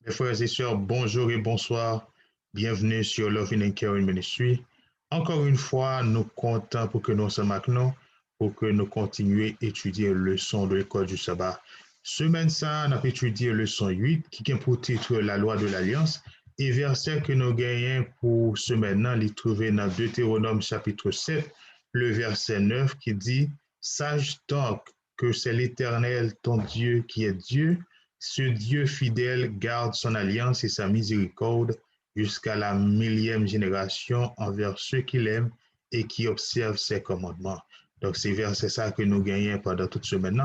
Mes frères et sœurs, bonjour et bonsoir. Bienvenue sur Loving and Caring Ministry. Encore une fois, nous comptons pour que nous sommes maintenant, pour que nous continuions à étudier le leçon de l'école du sabbat. Semaine ça, on a étudié le leçon 8 qui a pour titre la loi de l'alliance et verset que nous gagnons pour ce maintenant, les trouver dans Deutéronome chapitre 7, le verset 9 qui dit « Sache donc que c'est l'Éternel ton Dieu qui est Dieu, ce Dieu fidèle garde son alliance et sa miséricorde jusqu'à la millième génération envers ceux qui l'aiment et qui observent ses commandements. » Donc, c'est vers ça que nous gagnons pendant toute semaine.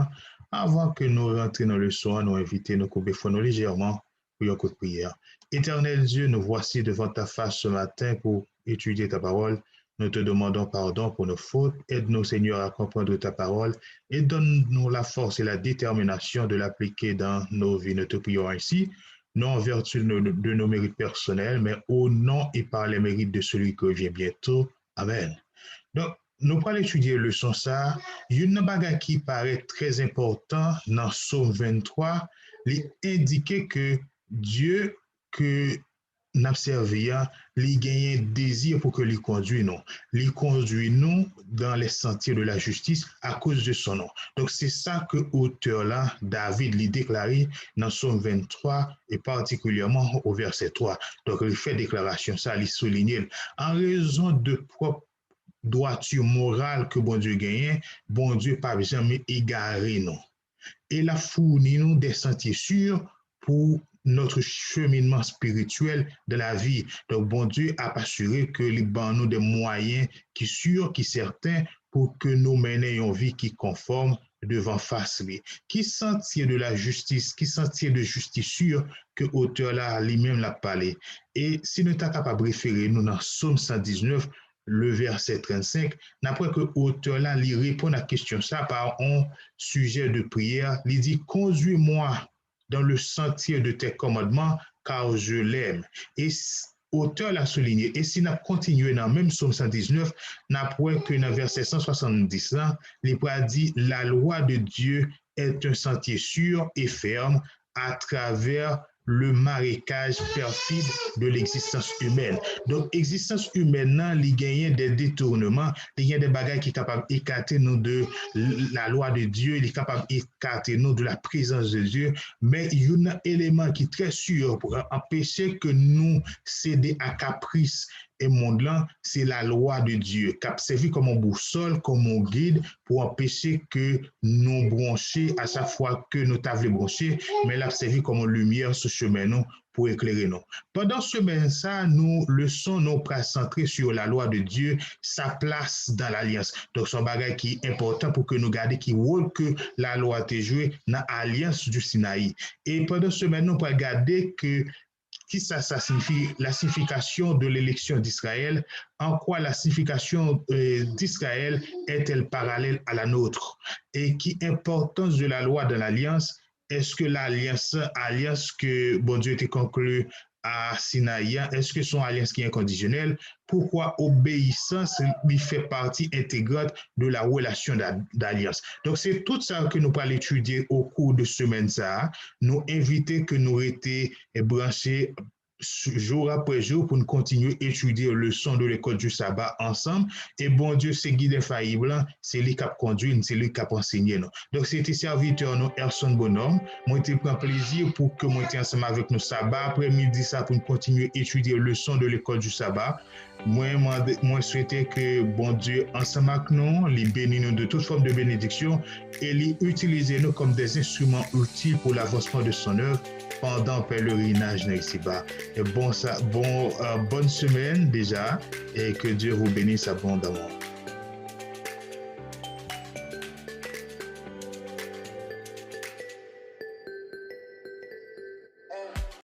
Avant que nous rentrions dans le soir, nous invitons nos couper légèrement pour un coup de prière. Éternel Dieu, nous voici devant ta face ce matin pour étudier ta parole. Nous te demandons pardon pour nos fautes. Aide-nous, Seigneur, à comprendre ta parole et donne-nous la force et la détermination de l'appliquer dans nos vies. Nous te prions ainsi, non en vertu de nos mérites personnels, mais au nom et par les mérites de celui qui vient bientôt. Amen. Donc, nous allons étudier le leçon ça. Une bagage qui paraît très important dans Psaume 23, il indique que Dieu que n'a servi, il gagne désir pour que lui conduise nous. Il conduit nous dans les sentiers de la justice à cause de son nom. Donc c'est ça que l'auteur là, David, lui déclaré dans Psaume 23 et particulièrement au verset 3. Donc il fait déclaration ça, il souligne en raison de propre droiture morale que bon Dieu gagne, bon Dieu pas jamais égaré nous. Et la fourni nous des sentiers sûrs pour notre cheminement spirituel de la vie. Donc, bon Dieu a assuré que les ban nous des moyens qui sûrs, qui certains, pour que nous menions une vie qui conforme devant face lui. Qui sentier de la justice, qui sentier de justice sûre que auteur là lui-même l'a parlé. Et si nous sommes capables de référer nous dans Psaume 119, le verset 35, d'après que l'auteur là, il répond à la question ça par un sujet de prière, il dit, conduis-moi dans le sentier de tes commandements, car je l'aime. Et l'auteur l'a souligné. Et si nous continuons dans le même Psaume 119, n'après que dans le verset 170, il a dit, la loi de Dieu est un sentier sûr et ferme à travers le marécage perfide de l'existence humaine. Donc, l'existence humaine, il gagne des détournements, il y a des bagages qui sont capables d'écarter nous de la loi de Dieu, il est capable d'écarter nous de la présence de Dieu, mais il y a un élément qui est très sûr pour empêcher que nous cédions à caprice et monde là, c'est la loi de Dieu, qui a servi comme un boussole, comme un guide, pour empêcher que nous branchions à chaque fois que nous t'avons branché, mais elle a servi comme une lumière sur ce chemin nous pour éclairer nous. Pendant ce semaine ça, nous leçons nous centrés sur la loi de Dieu, sa place dans l'alliance. Donc c'est un bagage qui est important pour que nous gardions qui rôle que la loi a joué dans l'alliance du Sinaï. Et pendant ce semaine nous pour regarder que qui ça signifie la signification de l'élection d'Israël, en quoi la signification d'Israël est-elle parallèle à la nôtre et qui importance de la loi de l'alliance, est-ce que alliance que bon Dieu était conclue à Sinaï, est-ce que son alliance qui est inconditionnelle, pourquoi obéissance lui fait partie intégrante de la relation d'alliance. Donc c'est tout ça que nous allons étudier au cours de semaine ça, nous inviter que nous étions branchés jour après jour pour nous continuer à étudier le leçon de l'école du sabbat ensemble. Et bon Dieu, c'est guide infaillible, c'est lui qui a conduit, c'est lui qui a enseigné. Donc, c'était serviteur, nous, Erson Bonhomme. Moi, je prends plaisir pour que moi, ensemble avec nous sabbat. Après-midi, ça, pour nous continuer à étudier le leçon de l'école du sabbat. Moi, souhaitais que bon Dieu, ensemble avec nous, les bénisse nous de toute forme de bénédiction et les utiliser nous comme des instruments utiles pour l'avancement de son œuvre pendant le pèlerinage ici-bas. Et bonne semaine déjà et que Dieu vous bénisse abondamment.